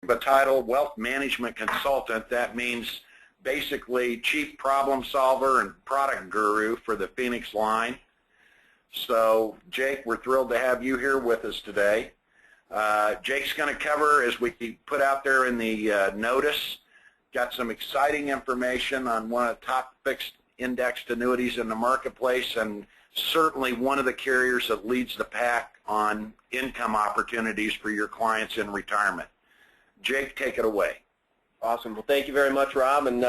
the title wealth management consultant, that means basically chief problem solver and product guru for the Phoenix line. So Jake, we're thrilled to have you here with us today. Jake's going to cover, as we put out there in the notice, got some exciting information on one of the top fixed indexed annuities in the marketplace, and certainly one of the carriers that leads the pack on income opportunities for your clients in retirement. Jake, take it away. Awesome. Well, thank you very much, Rob, and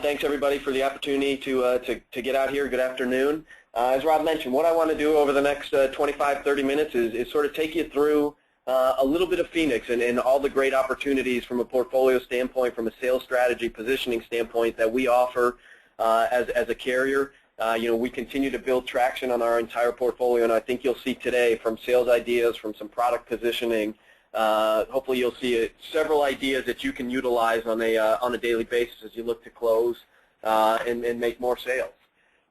thanks everybody for the opportunity to get out here. Good afternoon. As Rob mentioned, what I want to do over the next 25-30 minutes is sort of take you through a little bit of Phoenix and all the great opportunities from a portfolio standpoint, from a sales strategy positioning standpoint that we offer as a carrier. We continue to build traction on our entire portfolio, and I think you'll see today from sales ideas, from some product positioning, hopefully you'll see several ideas that you can utilize on a daily basis as you look to close and make more sales.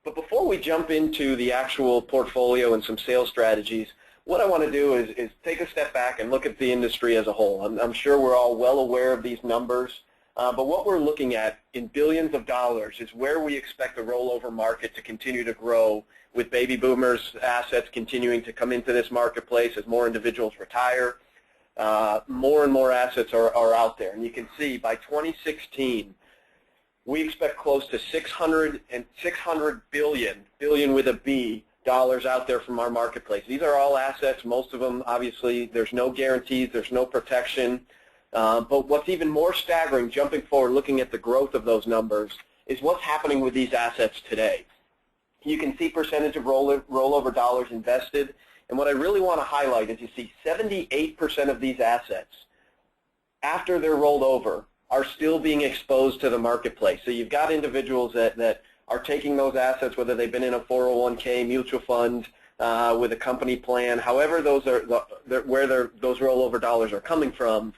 But before we jump into the actual portfolio and some sales strategies, what I want to do is take a step back and look at the industry as a whole. I'm sure we're all well aware of these numbers, but what we're looking at in billions of dollars is where we expect the rollover market to continue to grow, with baby boomers' assets continuing to come into this marketplace as more individuals retire. More and more assets are out there, and you can see by 2016 we expect close to $600 billion with a B, dollars out there from our marketplace. These are all assets. Most of them, obviously, there's no guarantees, there's no protection. But what's even more staggering, jumping forward, looking at the growth of those numbers, is what's happening with these assets today. You can see percentage of rollover dollars invested, and what I really want to highlight is you see 78% of these assets, after they're rolled over, are still being exposed to the marketplace. So you've got individuals that are taking those assets, whether they've been in a 401k, mutual fund, with a company plan, however those are where those rollover dollars are coming from,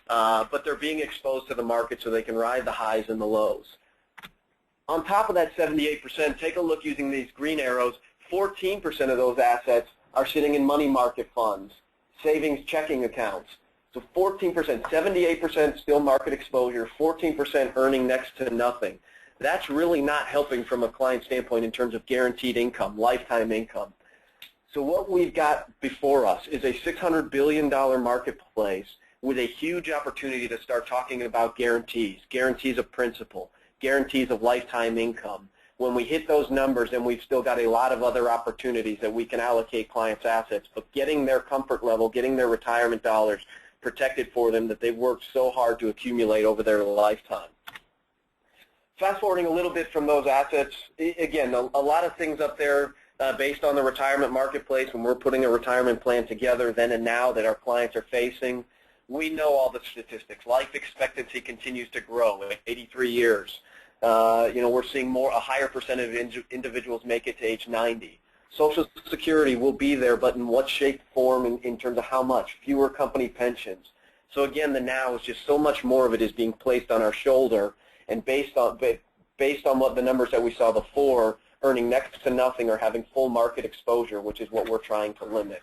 but they're being exposed to the market so they can ride the highs and the lows. On top of that 78%, take a look using these green arrows, 14% of those assets are sitting in money market funds, savings checking accounts. So 14%, 78% still market exposure, 14% earning next to nothing. That's really not helping from a client standpoint in terms of guaranteed income, lifetime income. So what we've got before us is a $600 billion marketplace with a huge opportunity to start talking about guarantees, guarantees of principal, guarantees of lifetime income. When we hit those numbers, then we've still got a lot of other opportunities that we can allocate clients' assets, but getting their comfort level, getting their retirement dollars protected for them that they've worked so hard to accumulate over their lifetime. Fast forwarding a little bit from those assets, again, a lot of things up there based on the retirement marketplace when we're putting a retirement plan together then and now that our clients are facing. We know all the statistics. Life expectancy continues to grow at 83 years. We're seeing a higher percentage of individuals make it to age 90. Social Security will be there, but in what shape, form, in terms of how much? Fewer company pensions. So again, the now is just so much more of it is being placed on our shoulder, and based on what the numbers that we saw before, earning next to nothing or having full market exposure, which is what we're trying to limit.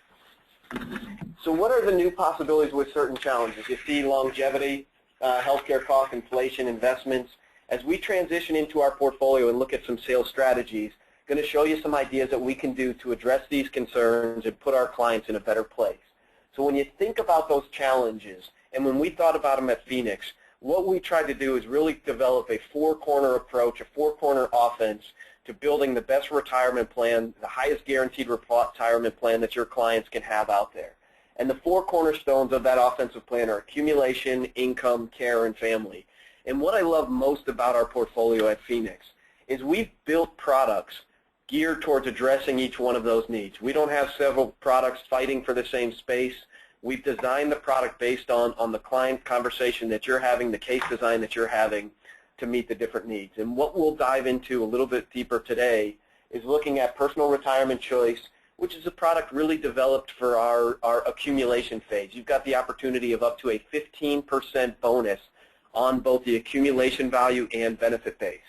So what are the new possibilities with certain challenges? You see longevity, healthcare costs, inflation, investments. As we transition into our portfolio and look at some sales strategies, going to show you some ideas that we can do to address these concerns and put our clients in a better place. So when you think about those challenges, and when we thought about them at Phoenix, what we tried to do is really develop a four-corner approach, a four-corner offense to building the best retirement plan, the highest guaranteed retirement plan that your clients can have out there. And the four cornerstones of that offensive plan are accumulation, income, care, and family. And what I love most about our portfolio at Phoenix is we've built products geared towards addressing each one of those needs. We don't have several products fighting for the same space. We've designed the product based on the client conversation that you're having, the case design that you're having to meet the different needs. And what we'll dive into a little bit deeper today is looking at Personal Retirement Choice, which is a product really developed for our accumulation phase. You've got the opportunity of up to a 15% bonus on both the accumulation value and benefit base.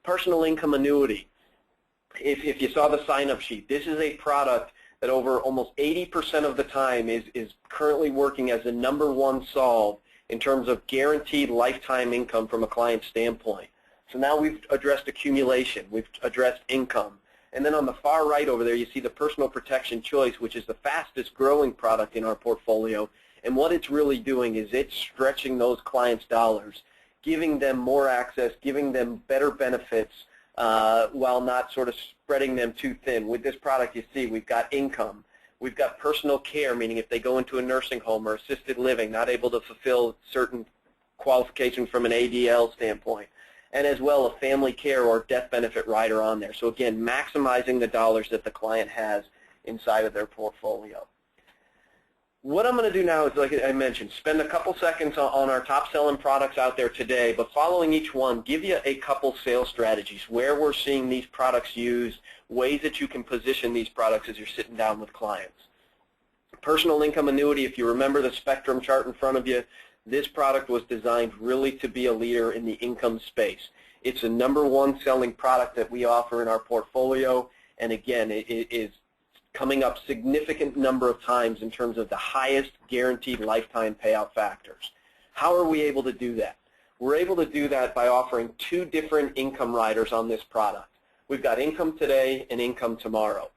Personal Income Annuity. If you saw the sign-up sheet, this is a product that over almost 80% of the time is currently working as the #1 solve in terms of guaranteed lifetime income from a client standpoint. So now we've addressed accumulation, we've addressed income. And then on the far right over there, you see the personal protection choice, which is the fastest growing product in our portfolio. And what it's really doing is it's stretching those clients' dollars, giving them more access, giving them better benefits, while not sort of spreading them too thin. With this product, you see we've got income. We've got personal care, meaning if they go into a nursing home or assisted living, not able to fulfill certain qualifications from an ADL standpoint, and as well a family care or death benefit rider on there. So again, maximizing the dollars that the client has inside of their portfolio. What I'm going to do now is, like I mentioned, spend a couple seconds on our top selling products out there today, but following each one, give you a couple sales strategies, where we're seeing these products used, ways that you can position these products as you're sitting down with clients. Personal income annuity, if you remember the spectrum chart in front of you, this product was designed really to be a leader in the income space. It's the #1 selling product that we offer in our portfolio, and again, it is coming up significant number of times in terms of the highest guaranteed lifetime payout factors. How are we able to do that? We're able to do that by offering 2 different income riders on this product. We've got income today and income tomorrow.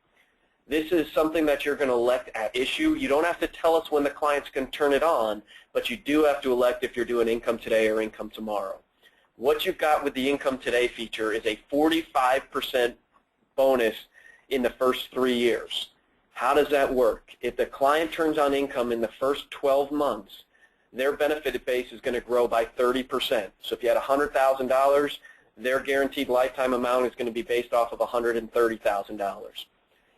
This is something that you're going to elect at issue. You don't have to tell us when the clients can turn it on, but you do have to elect if you're doing income today or income tomorrow. What you've got with the income today feature is a 45% bonus in the first 3 years. How does that work? If the client turns on income in the first 12 months, their benefit base is going to grow by 30%. So if you had $100,000, their guaranteed lifetime amount is going to be based off of $130,000.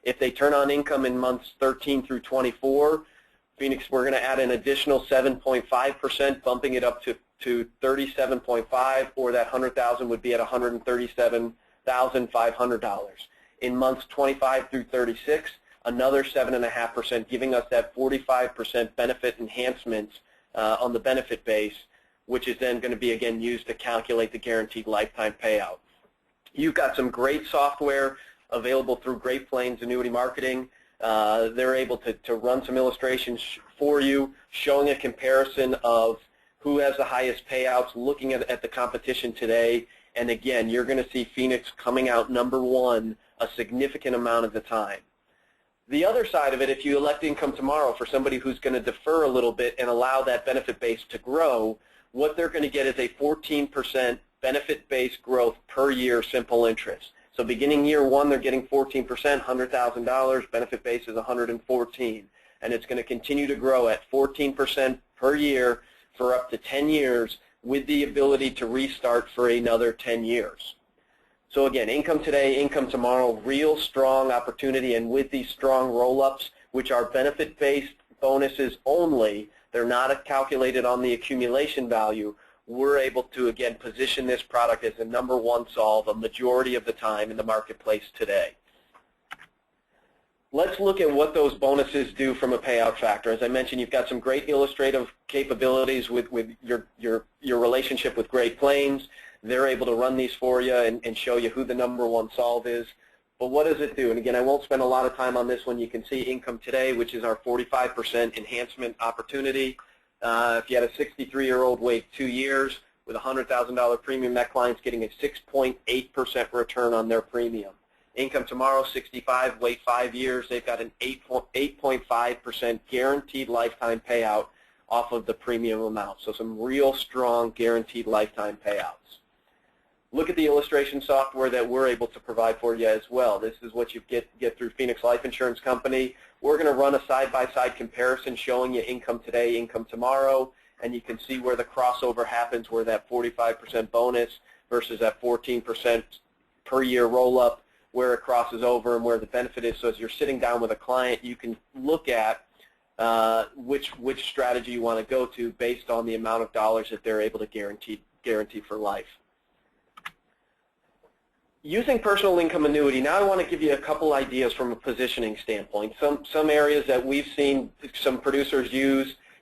If they turn on income in months 13 through 24, Phoenix, we're going to add an additional 7.5%, bumping it up to 37.5, or that $100,000 would be at $137,500. In months 25 through 36, another 7.5%, giving us that 45% benefit enhancement on the benefit base, which is then going to be, again, used to calculate the guaranteed lifetime payout. You've got some great software available through Great Plains Annuity Marketing. They're able to run some illustrations for you, showing a comparison of who has the highest payouts, looking at the competition today, and again, you're going to see Phoenix coming out #1 a significant amount of the time. The other side of it, if you elect income tomorrow for somebody who's going to defer a little bit and allow that benefit base to grow, what they're going to get is a 14% benefit base growth per year simple interest. So beginning year 1, they're getting 14%, $100,000, benefit base is $114, and it's going to continue to grow at 14% per year for up to 10 years with the ability to restart for another 10 years. So again, income today, income tomorrow, real strong opportunity, and with these strong roll-ups, which are benefit-based bonuses only, they're not calculated on the accumulation value, we're able to, again, position this product as the #1 solve a majority of the time in the marketplace today. Let's look at what those bonuses do from a payout factor. As I mentioned, you've got some great illustrative capabilities with your relationship with Great Plains. They're able to run these for you and show you who the '1 solve is. But what does it do? And again, I won't spend a lot of time on this one. You can see income today, which is our 45% enhancement opportunity. If you had a 63-year-old wait 2 years with a $100,000 premium, that client's getting a 6.8% return on their premium. Income tomorrow, 65, wait 5 years, they've got an 8.5% guaranteed lifetime payout off of the premium amount. So some real strong guaranteed lifetime payouts. Look at the illustration software that we're able to provide for you as well. This is what you get through Phoenix Life Insurance Company. We're going to run a side-by-side comparison showing you income today, income tomorrow, and you can see where the crossover happens, where that 45% bonus versus that 14% per year roll-up, where it crosses over and where the benefit is. So as you're sitting down with a client, you can look at which strategy you want to go to based on the amount of dollars that they're able to guarantee for life. Using personal income annuity, now I want to give you a couple ideas from a positioning standpoint. Some areas that we've seen some producers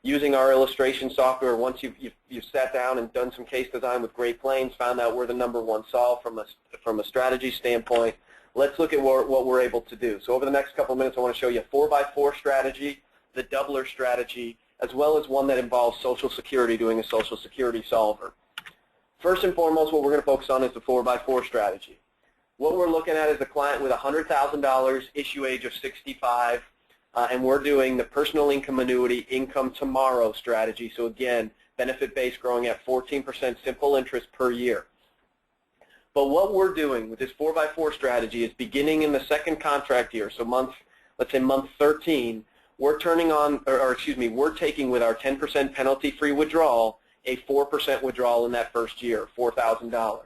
using our illustration software. Once you've sat down and done some case design with Great Plains, found out we're the #1 solve from a strategy standpoint. Let's look at what we're able to do. So over the next couple of minutes, I want to show you a 4x4 strategy, the doubler strategy, as well as one that involves Social Security, doing a Social Security solver. First and foremost, what we're going to focus on is the 4x4 strategy. What we're looking at is a client with $100,000, issue age of 65, and we're doing the personal income annuity income tomorrow strategy. So again, benefit base growing at 14% simple interest per year. But what we're doing with this 4x4 strategy is beginning in the second contract year, so let's say month 13, we're turning on, we're taking with our 10% penalty-free withdrawal a 4% withdrawal in that first year, $4,000.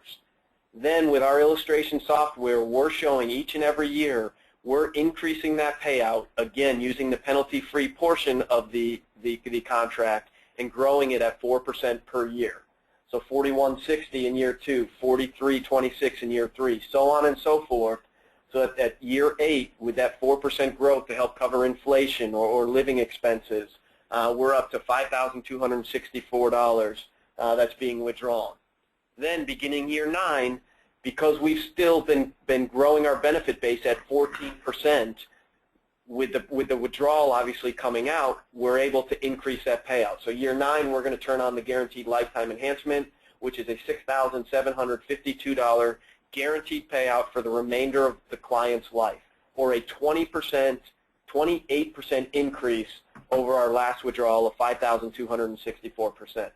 Then with our illustration software, we're showing each and every year we're increasing that payout, again using the penalty-free portion of the contract and growing it at 4% per year. So $41.60 in year 2, $43.26 in year 3, so on and so forth. So at year 8, with that 4% growth to help cover inflation or living expenses, we're up to $5,264 that's being withdrawn. Then beginning year 9, because we've still been growing our benefit base at 14%, with the withdrawal obviously coming out, we're able to increase that payout. So year 9, we're going to turn on the guaranteed lifetime enhancement, which is a $6,752 guaranteed payout for the remainder of the client's life, or a 28% increase over our last withdrawal of 5,264%. So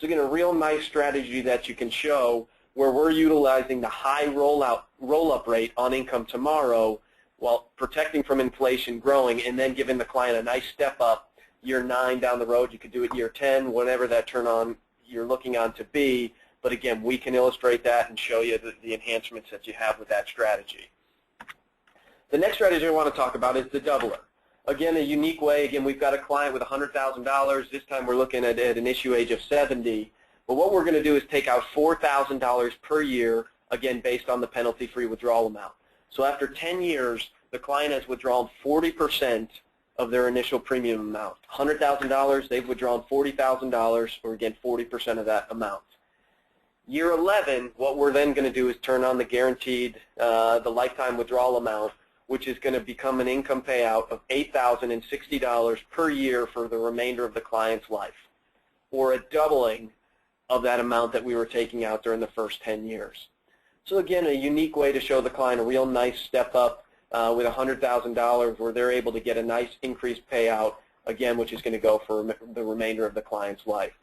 again, a real nice strategy that you can show where we're utilizing the high roll-up rate on income tomorrow while protecting from inflation growing, and then giving the client a nice step up year 9 down the road. You could do it year 10, whatever that turn on you're looking on to be. But again, we can illustrate that and show you the enhancements that you have with that strategy. The next strategy I want to talk about is the doubler. Again, a unique way. Again, we've got a client with $100,000. This time we're looking at an issue age of 70. But what we're going to do is take out $4,000 per year, again, based on the penalty-free withdrawal amount. So after 10 years, the client has withdrawn 40% of their initial premium amount. $100,000, they've withdrawn $40,000, or again, 40% of that amount. Year 11, what we're then going to do is turn on the guaranteed, the lifetime withdrawal amount, which is going to become an income payout of $8,060 per year for the remainder of the client's life, or a doubling of that amount that we were taking out during the first 10 years. So again, a unique way to show the client a real nice step up with $100,000 where they're able to get a nice increased payout, again, which is going to go for the remainder of the client's life.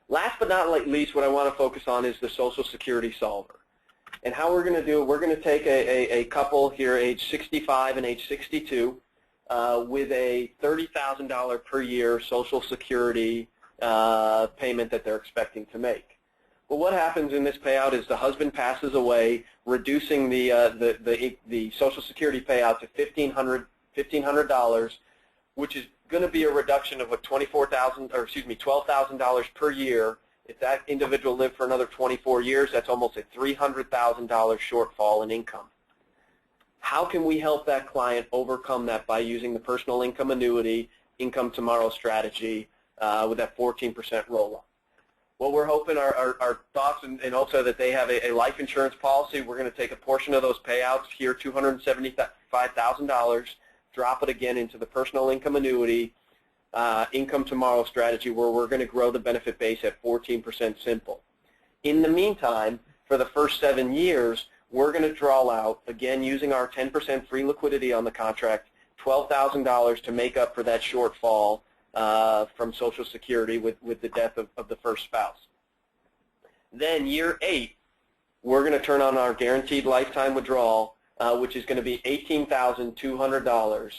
Last but not least, what I want to focus on is the Social Security solver. And how we're going to do it, we're going to take a couple here, age 65 and age 62, with a $30,000 per year Social Security payment that they're expecting to make. Well, what happens in this payout is the husband passes away, reducing the Social Security payout to $1,500, which is going to be a reduction of $12,000 per year. If that individual lived for another 24 years, that's almost a $300,000 shortfall in income. How can we help that client overcome that by using the personal income annuity, income tomorrow strategy with that 14% roll-up? Well, we're hoping our thoughts and also that they have a life insurance policy. We're going to take a portion of those payouts here, $275,000, drop it again into the personal income annuity, income tomorrow strategy, where we're going to grow the benefit base at 14% simple. In the meantime, for the first 7 years, we're going to draw out, again, using our 10% free liquidity on the contract, $12,000 to make up for that shortfall from Social Security with the death of the first spouse. Then year 8, we're going to turn on our guaranteed lifetime withdrawal, which is going to be $18,200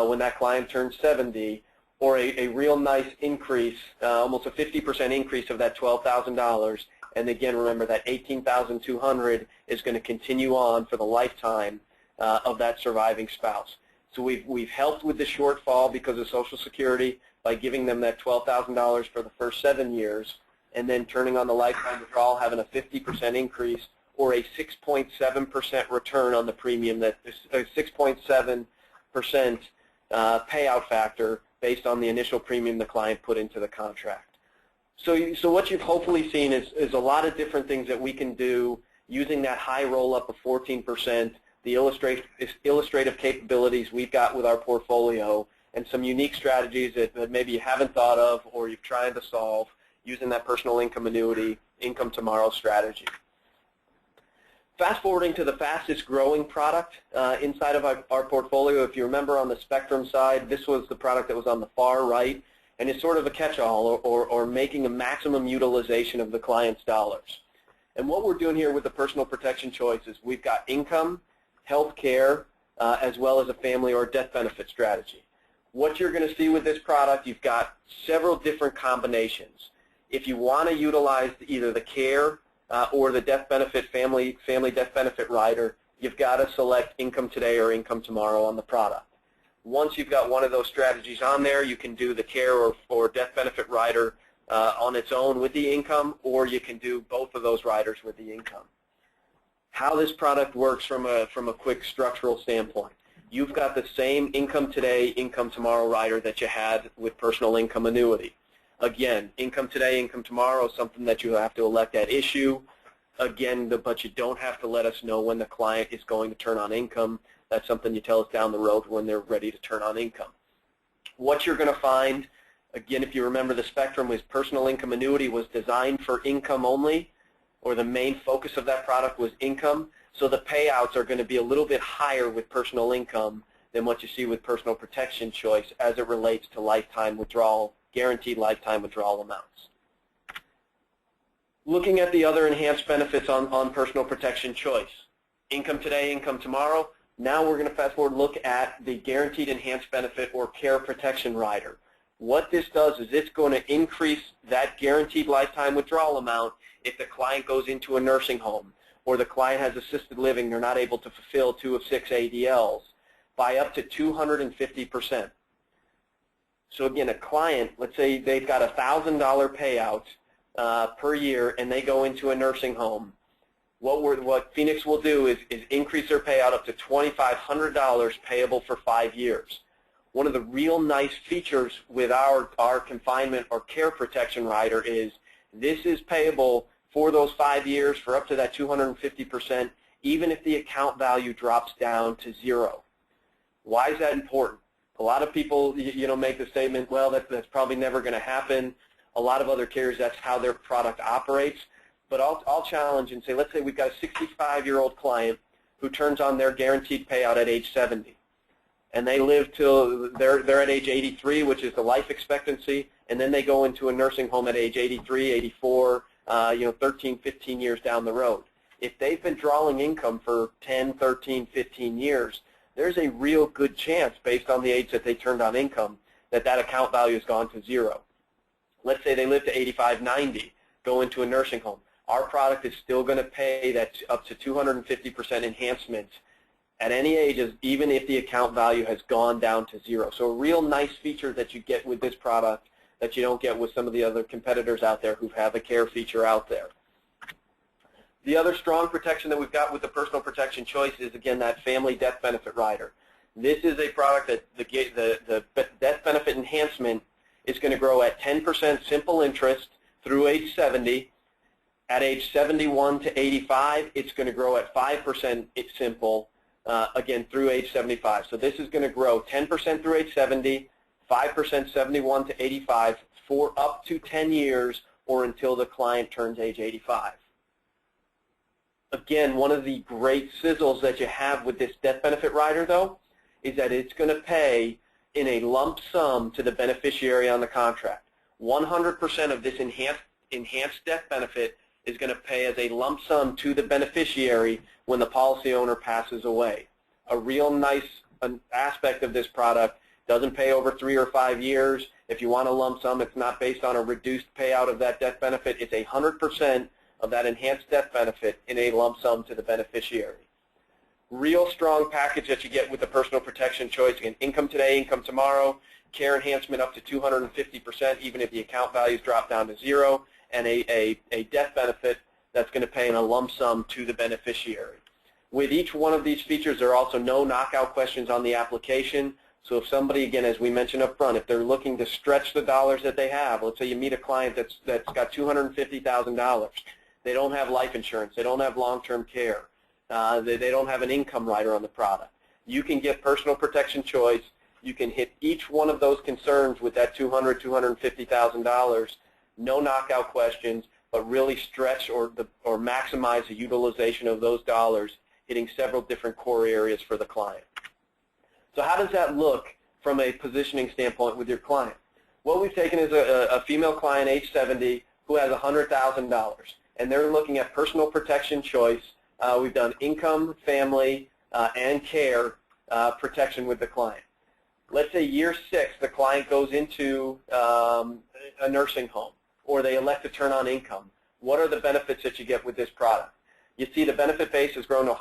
when that client turns 70, or a real nice increase, almost a 50% increase of that $12,000. And again, remember that $18,200 is going to continue on for the lifetime of that surviving spouse. So we've helped with the shortfall because of Social Security by giving them that $12,000 for the first 7 years, and then turning on the lifetime withdrawal, having a 50% increase, or a 6.7% return on the premium, that a 6.7% payout factor based on the initial premium the client put into the contract. So what you've hopefully seen is a lot of different things that we can do using that high roll-up of 14%, the illustrative capabilities we've got with our portfolio, and some unique strategies that maybe you haven't thought of or you've tried to solve using that personal income annuity, income tomorrow strategy. Fast forwarding to the fastest growing product inside of our portfolio, if you remember on the Spectrum side, this was the product that was on the far right, and it's sort of a catch-all or making a maximum utilization of the client's dollars. And what we're doing here with the personal protection choice is we've got income, health care, as well as a family or death benefit strategy. What you're going to see with this product, you've got several different combinations. If you want to utilize either the care or the death benefit, family death benefit rider, you've got to select income today or income tomorrow on the product. Once you've got one of those strategies on there, you can do the care or death benefit rider on its own with the income, or you can do both of those riders with the income. How this product works from a quick structural standpoint. You've got the same income today, income tomorrow rider that you had with personal income annuity. Again, income today, income tomorrow is something that you have to elect at issue. Again, but you don't have to let us know when the client is going to turn on income. That's something you tell us down the road when they're ready to turn on income. What you're going to find, again, if you remember the Spectrum, was personal income annuity was designed for income only, or the main focus of that product was income. So the payouts are going to be a little bit higher with personal income than what you see with personal protection choice as it relates to lifetime withdrawal, guaranteed lifetime withdrawal amounts. Looking at the other enhanced benefits on personal protection choice. Income today, income tomorrow. Now we're going to fast forward and look at the guaranteed enhanced benefit or care protection rider. What this does is it's going to increase that guaranteed lifetime withdrawal amount if the client goes into a nursing home or the client has assisted living, they're not able to fulfill 2 of 6 ADLs, by up to 250%. So again, a client, let's say they've got a $1,000 payout per year and they go into a nursing home. What Phoenix will do is increase their payout up to $2,500 payable for 5 years. One of the real nice features with our confinement or care protection rider is this is payable for those 5 years for up to that 250%, even if the account value drops down to 0. Why is that important? A lot of people, make the statement, well, that's probably never going to happen. A lot of other carriers, that's how their product operates. But I'll challenge and say, let's say we've got a 65-year-old client who turns on their guaranteed payout at age 70. And they live till they're at age 83, which is the life expectancy, and then they go into a nursing home at age 83, 84, 13, 15 years down the road. If they've been drawing income for 10, 13, 15 years, there's a real good chance, based on the age that they turned on income, that account value has gone to 0. Let's say they live to 85, 90, go into a nursing home. Our product is still going to pay that up to 250% enhancement at any ages, even if the account value has gone down to 0. So a real nice feature that you get with this product that you don't get with some of the other competitors out there who have a care feature out there. The other strong protection that we've got with the personal protection choice is, again, that family death benefit rider. This is a product that the death benefit enhancement is going to grow at 10% simple interest through age 70. At age 71 to 85, it's going to grow at 5% simple, again, through age 75. So this is going to grow 10% through age 70, 5% 71 to 85 for up to 10 years or until the client turns age 85. Again, one of the great sizzles that you have with this death benefit rider, though, is that it's going to pay in a lump sum to the beneficiary on the contract. 100% of this enhanced death benefit is going to pay as a lump sum to the beneficiary when the policy owner passes away. A real nice aspect of this product. Doesn't pay over 3 or 5 years. If you want a lump sum, it's not based on a reduced payout of that death benefit. It's 100% of that enhanced death benefit in a lump sum to the beneficiary. Real strong package that you get with the personal protection choice. Again, income today, income tomorrow, care enhancement up to 250%, even if the account values drop down to 0, and a death benefit that's going to pay in a lump sum to the beneficiary. With each one of these features, there are also no knockout questions on the application. So if somebody, again, as we mentioned up front, if they're looking to stretch the dollars that they have, let's say you meet a client that's got $250,000. They don't have life insurance. They don't have long-term care. They don't have an income rider on the product. You can get personal protection choice. you can hit each one of those concerns with that $200,000, $250,000, no knockout questions, but really stretch or maximize the utilization of those dollars, hitting several different core areas for the client. So how does that look from a positioning standpoint with your client? What we've taken is a female client, age 70, who has $100,000, and they're looking at personal protection choice. We've done income, family, and care protection with the client. Let's say year 6, the client goes into a nursing home, or they elect to turn on income. What are the benefits that you get with this product? You see the benefit base has grown to a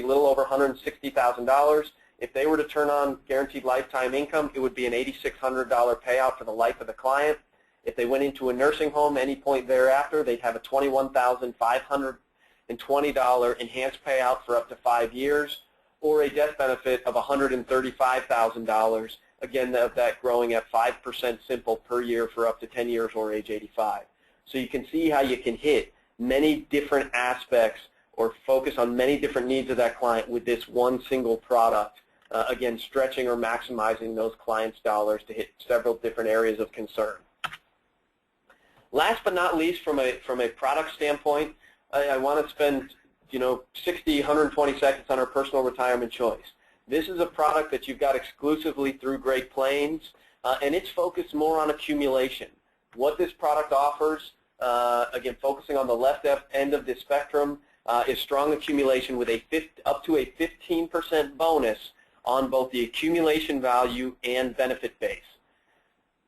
little over $160,000. If they were to turn on guaranteed lifetime income, it would be an $8,600 payout for the life of the client. If they went into a nursing home any point thereafter, they'd have a $21,520 enhanced payout for up to 5 years, or a death benefit of $135,000, again, that growing at 5% simple per year for up to 10 years or age 85. So you can see how you can hit many different aspects or focus on many different needs of that client with this one single product, again, stretching or maximizing those clients' dollars to hit several different areas of concern. Last but not least, from a product standpoint, I want to spend 60, 120 seconds on our personal retirement choice. This is a product that you've got exclusively through Great Plains, and it's focused more on accumulation. What this product offers, again, focusing on the left end of the spectrum, is strong accumulation with up to a 15% bonus on both the accumulation value and benefit base.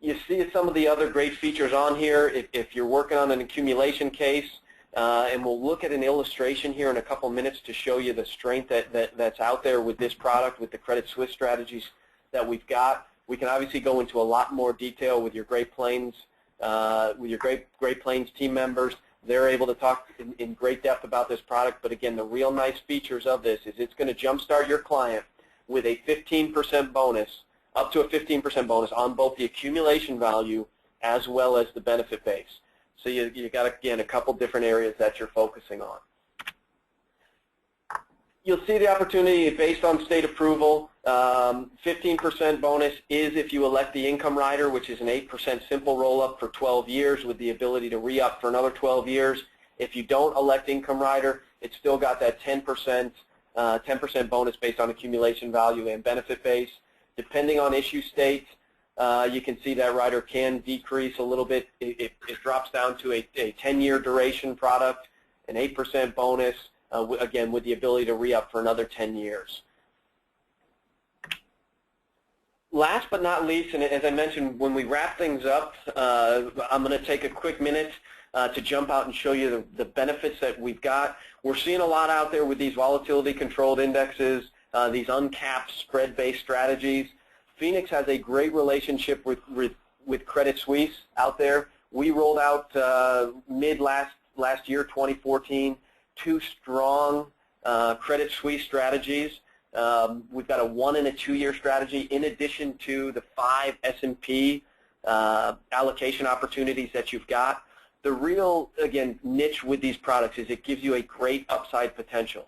You see some of the other great features on here. If you're working on an accumulation case, and we'll look at an illustration here in a couple minutes to show you the strength that's out there with this product, with the Credit Suisse strategies that we've got. We can obviously go into a lot more detail with your Great Plains, Great Plains team members. They're able to talk in great depth about this product, but again, the real nice features of this is it's going to jumpstart your client with a 15% bonus, up to a 15% bonus on both the accumulation value as well as the benefit base. So you got, again, a couple different areas that you're focusing on. You'll see the opportunity based on state approval. 15% bonus is if you elect the income rider, which is an 8% simple roll-up for 12 years with the ability to re-up for another 12 years. If you don't elect income rider, it's still got that 10% bonus based on accumulation value and benefit base. Depending on issue state, you can see that rider can decrease a little bit. It drops down to a 10-year duration product, an 8% bonus, again, with the ability to re-up for another 10 years. Last but not least, and as I mentioned, when we wrap things up, I'm going to take a quick minute to jump out and show you the benefits that we've got. We're seeing a lot out there with these volatility-controlled indexes, these uncapped spread-based strategies. Phoenix has a great relationship with Credit Suisse out there. We rolled out mid-last year, 2014, 2 strong Credit Suisse strategies. We've got a 1- and a 2-year strategy in addition to the 5 S&P allocation opportunities that you've got. The real, again, niche with these products is it gives you a great upside potential.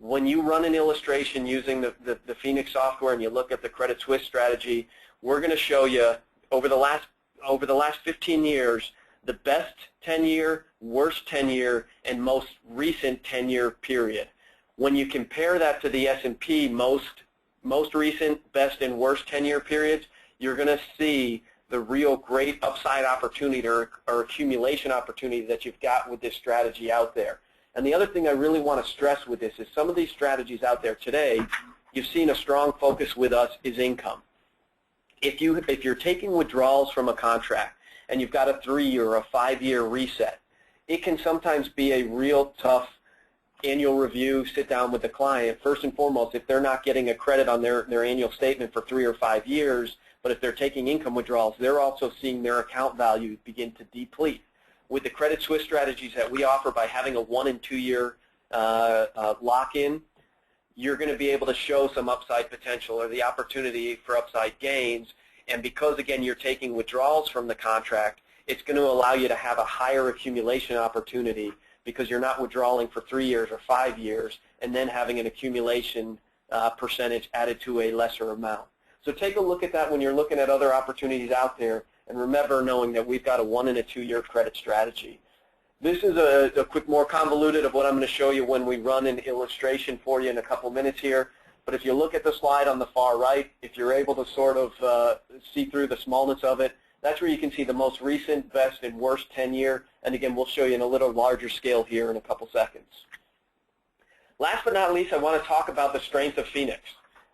When you run an illustration using the Phoenix software and you look at the Credit Suisse strategy, we're going to show you over the last 15 years the best 10-year, worst 10-year, and most recent 10-year period. When you compare that to the S&P most recent, best, and worst 10-year periods, you're going to see the real great upside opportunity or accumulation opportunity that you've got with this strategy out there. And the other thing I really want to stress with this is some of these strategies out there today, you've seen a strong focus with us is income. If you're taking withdrawals from a contract and you've got a 3-year or a 5-year reset, it can sometimes be a real tough annual review, sit down with the client. First and foremost, if they're not getting a credit on their annual statement for 3 or 5 years, but if they're taking income withdrawals, they're also seeing their account value begin to deplete. With the Credit Suisse strategies that we offer by having a 1- and 2-year lock-in, you're going to be able to show some upside potential or the opportunity for upside gains. And because, again, you're taking withdrawals from the contract, it's going to allow you to have a higher accumulation opportunity because you're not withdrawing for 3 years or 5 years and then having an accumulation percentage added to a lesser amount. So take a look at that when you're looking at other opportunities out there, and remember knowing that we've got a 1- and a 2-year credit strategy. This is a quick, more convoluted of what I'm going to show you when we run an illustration for you in a couple minutes here. But if you look at the slide on the far right, if you're able to sort of see through the smallness of it, that's where you can see the most recent, best, and worst 10-year. And again, we'll show you in a little larger scale here in a couple seconds. Last but not least, I want to talk about the strength of Phoenix.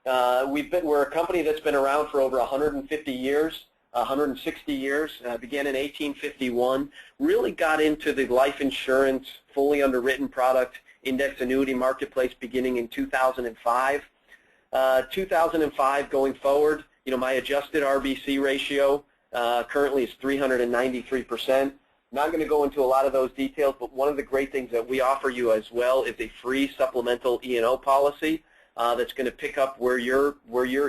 We're a company that's been around for over 150 years. 160 years, began in 1851, really got into the life insurance, fully underwritten product, index annuity marketplace beginning in 2005. 2005 going forward, my adjusted RBC ratio currently is 393%. Not going to go into a lot of those details, but one of the great things that we offer you as well is a free supplemental E&O policy that's going to pick up where your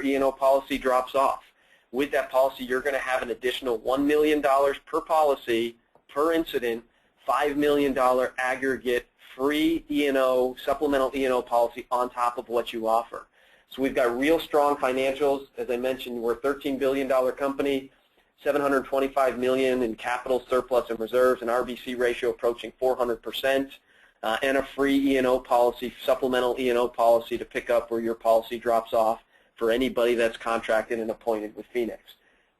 E&O policy drops off. With that policy, you're going to have an additional $1 million per policy, per incident, $5 million aggregate free E&O, supplemental E&O policy on top of what you offer. So we've got real strong financials. As I mentioned, we're a $13 billion company, $725 million in capital surplus and reserves, an RBC ratio approaching 400%, and a free E&O policy, supplemental E&O policy to pick up where your policy drops off for anybody that's contracted and appointed with Phoenix.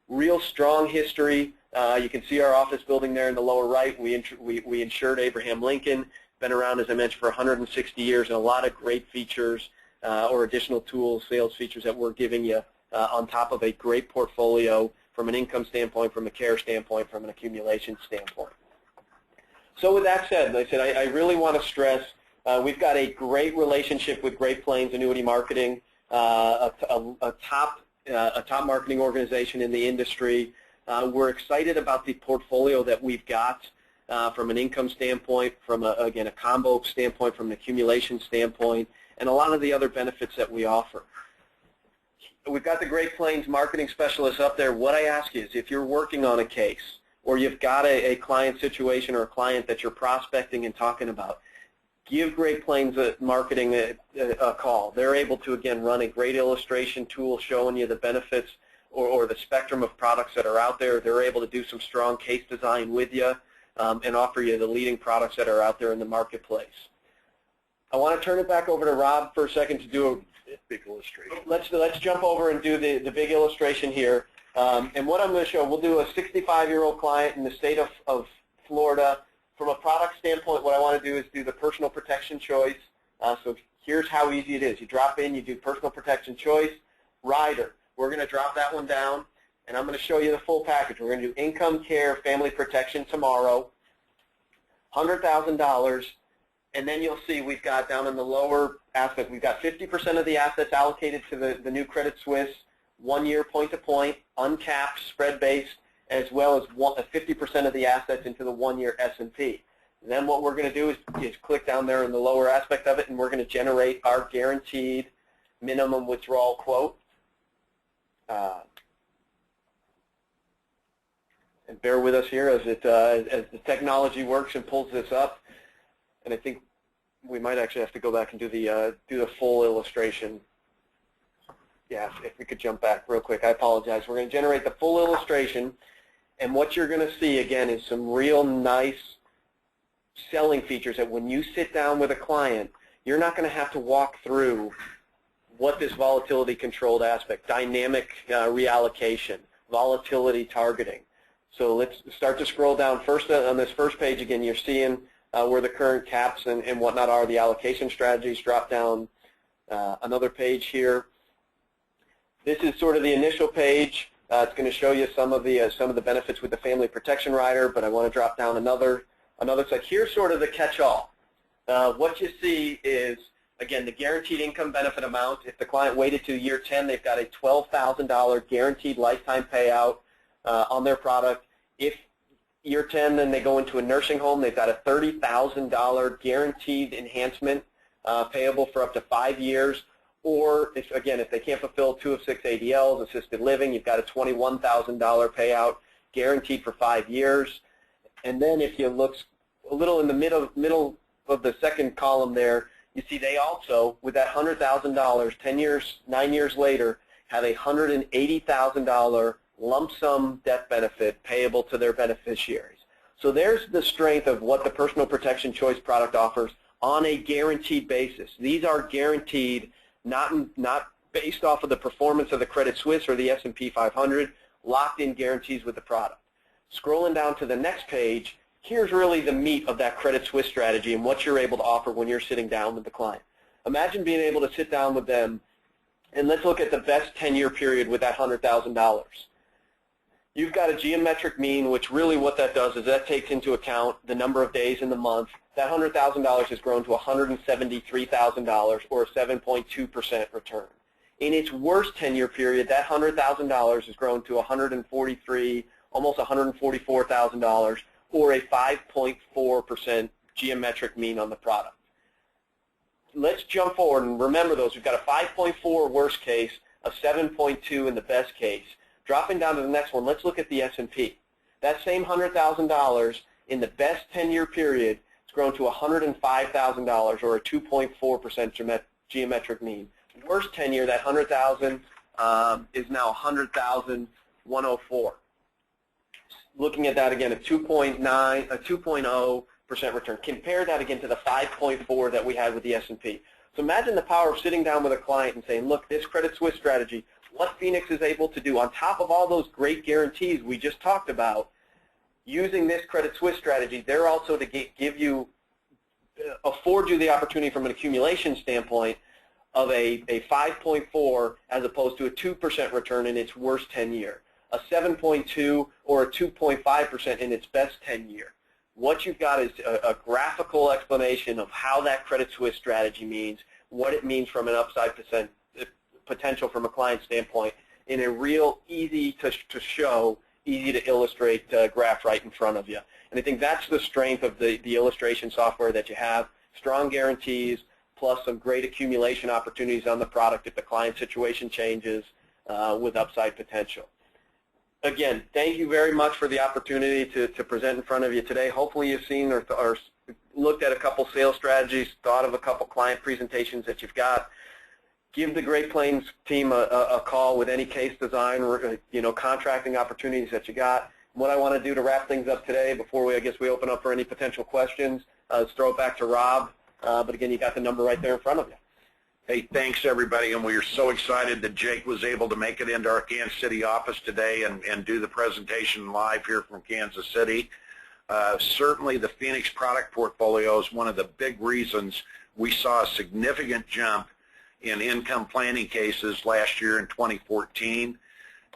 Real strong history. You can see our office building there in the lower right. We insured Abraham Lincoln. Been around, as I mentioned, for 160 years, and a lot of great features or additional tools, sales features that we're giving you on top of a great portfolio from an income standpoint, from a care standpoint, from an accumulation standpoint. So with that said, like I said, I really want to stress we've got a great relationship with Great Plains Annuity Marketing. A top marketing organization in the industry. We're excited about the portfolio that we've got from an income standpoint, from again a combo standpoint, from an accumulation standpoint, and a lot of the other benefits that we offer. We've got the Great Plains marketing specialists up there. What I ask you is, if you're working on a case or you've got a client situation or a client that you're prospecting and talking about, give Great Plains Marketing a call. They're able to, again, run a great illustration tool showing you the benefits or the spectrum of products that are out there. They're able to do some strong case design with you and offer you the leading products that are out there in the marketplace. I want to turn it back over to Rob for a second to do a big illustration. Let's jump over and do the big illustration here. And what I'm going to show, we'll do a 65-year-old client in the state of Florida. From a product standpoint, what I want to do is do the personal protection choice. So here's how easy it is. You drop in, you do personal protection choice, rider. We're going to drop that one down, and I'm going to show you the full package. We're going to do income, care, family protection tomorrow, $100,000, and then you'll see we've got down in the lower aspect, we've got 50% of the assets allocated to the new Credit Suisse, 1 year point-to-point, uncapped, spread-based, as well as 50% of the assets into the 1-year S&P. Then what we're going to do is click down there in the lower aspect of it, and we're going to generate our guaranteed minimum withdrawal quote. And bear with us here as the technology works and pulls this up. And I think we might actually have to go back and do the full illustration. Yeah, if we could jump back real quick. I apologize. We're going to generate the full illustration. And what you're going to see, again, is some real nice selling features that when you sit down with a client, you're not going to have to walk through what this volatility controlled aspect, dynamic reallocation, volatility targeting. So let's start to scroll down. First, on this first page, again, you're seeing where the current caps and whatnot are, the allocation strategies. Drop down another page here. This is sort of the initial page. It's going to show you some of the benefits with the family protection rider, but I want to drop down another side. Here's sort of the catch-all. What you see is, again, the guaranteed income benefit amount. If the client waited to year 10, they've got a $12,000 guaranteed lifetime payout on their product. If year 10, then they go into a nursing home, they've got a $30,000 guaranteed enhancement payable for up to 5 years. Or, if they can't fulfill 2 of 6 ADLs, assisted living, you've got a $21,000 payout guaranteed for 5 years. And then if you look a little in the middle of the second column there, you see they also, with that $100,000, 10 years, 9 years later, have a $180,000 lump sum death benefit payable to their beneficiaries. So there's the strength of what the Personal Protection Choice product offers on a guaranteed basis. These are guaranteed, not based off of the performance of the Credit Suisse or the S&P 500, locked in guarantees with the product. Scrolling down to the next page, here's really the meat of that Credit Suisse strategy and what you're able to offer when you're sitting down with the client. Imagine being able to sit down with them, and let's look at the best 10-year period with that $100,000. You've got a geometric mean, which really what that does is that takes into account the number of days in the month. That $100,000 has grown to $173,000 or a 7.2% return. In its worst 10-year period, that $100,000 has grown to $143,000, almost $144,000, or a 5.4% geometric mean on the product. Let's jump forward and remember those. We've got a 5.4 worst case, a 7.2 in the best case. Dropping down to the next one, let's look at the S&P. That same $100,000 in the best 10-year period has grown to $105,000 or a 2.4% geometric mean. Worst 10-year, that $100,000 is now $100,104. Looking at that again, a 2.0% return. Compare that again to the 5.4 that we had with the S&P. So imagine the power of sitting down with a client and saying, look, this Credit Suisse strategy, what Phoenix is able to do on top of all those great guarantees we just talked about, using this Credit Suisse strategy, they're also to afford you the opportunity from an accumulation standpoint of a 5.4 as opposed to a 2% return in its worst 10-year, a 7.2 or a 2.5% in its best 10-year. What you've got is a graphical explanation of how that Credit Suisse strategy means, what it means from an upside potential from a client standpoint, in a real easy to show, easy to illustrate graph right in front of you. And I think that's the strength of the illustration software that you have, strong guarantees, plus some great accumulation opportunities on the product if the client situation changes with upside potential. Again, thank you very much for the opportunity to present in front of you today. Hopefully you've seen or looked at a couple sales strategies, thought of a couple client presentations that you've got. Give the Great Plains team a call with any case design or contracting opportunities that you got. What I want to do to wrap things up today before we open up for any potential questions is throw it back to Rob. But again, you got the number right there in front of you. Hey, thanks everybody, and we are so excited that Jake was able to make it into our Kansas City office today and do the presentation live here from Kansas City. Certainly the Phoenix product portfolio is one of the big reasons we saw a significant jump in income planning cases last year in 2014.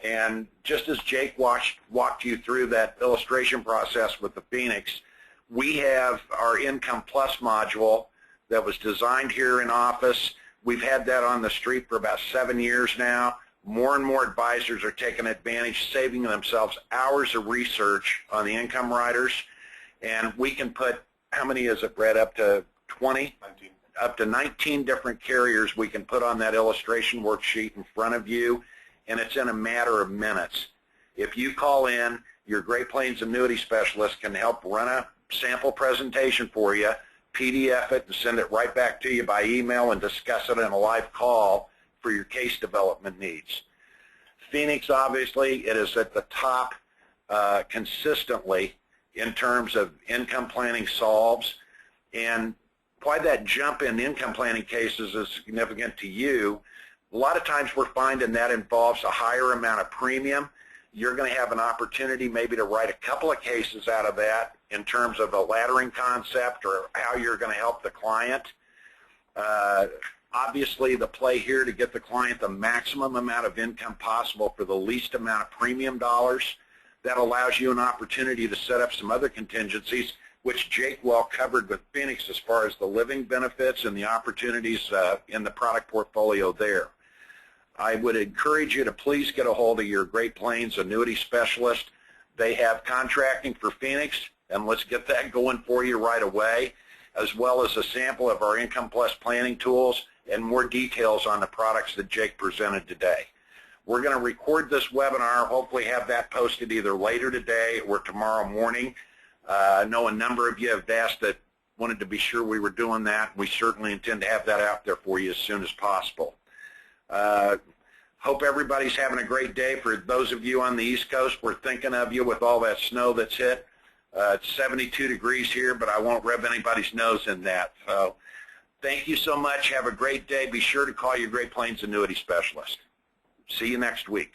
And just as Jake walked you through that illustration process with the Phoenix, we have our Income Plus module that was designed here in office. We've had that on the street for about 7 years now. More and more advisors are taking advantage, saving themselves hours of research on the income riders. And we can put, how many is it, Brett, up to 20? 19. Up to 19 different carriers we can put on that illustration worksheet in front of you, and it's in a matter of minutes. If you call in, your Great Plains Annuity Specialist can help run a sample presentation for you, PDF it, and send it right back to you by email and discuss it in a live call for your case development needs. Phoenix, obviously, it is at the top consistently in terms of income planning solves. And why that jump in income planning cases is significant to you, a lot of times we're finding that involves a higher amount of premium. You're going to have an opportunity maybe to write a couple of cases out of that in terms of a laddering concept or how you're going to help the client. Obviously, the play here to get the client the maximum amount of income possible for the least amount of premium dollars. That allows you an opportunity to set up some other contingencies, which Jake well covered with Phoenix as far as the living benefits and the opportunities in the product portfolio there. I would encourage you to please get a hold of your Great Plains Annuity Specialist. They have contracting for Phoenix, and let's get that going for you right away, as well as a sample of our Income Plus planning tools and more details on the products that Jake presented today. We're going to record this webinar, hopefully have that posted either later today or tomorrow morning. I know a number of you have asked that, wanted to be sure we were doing that. We certainly intend to have that out there for you as soon as possible. Hope everybody's having a great day. For those of you on the East Coast, we're thinking of you with all that snow that's hit. It's 72 degrees here, but I won't rub anybody's nose in that. So thank you so much. Have a great day. Be sure to call your Great Plains Annuity Specialist. See you next week.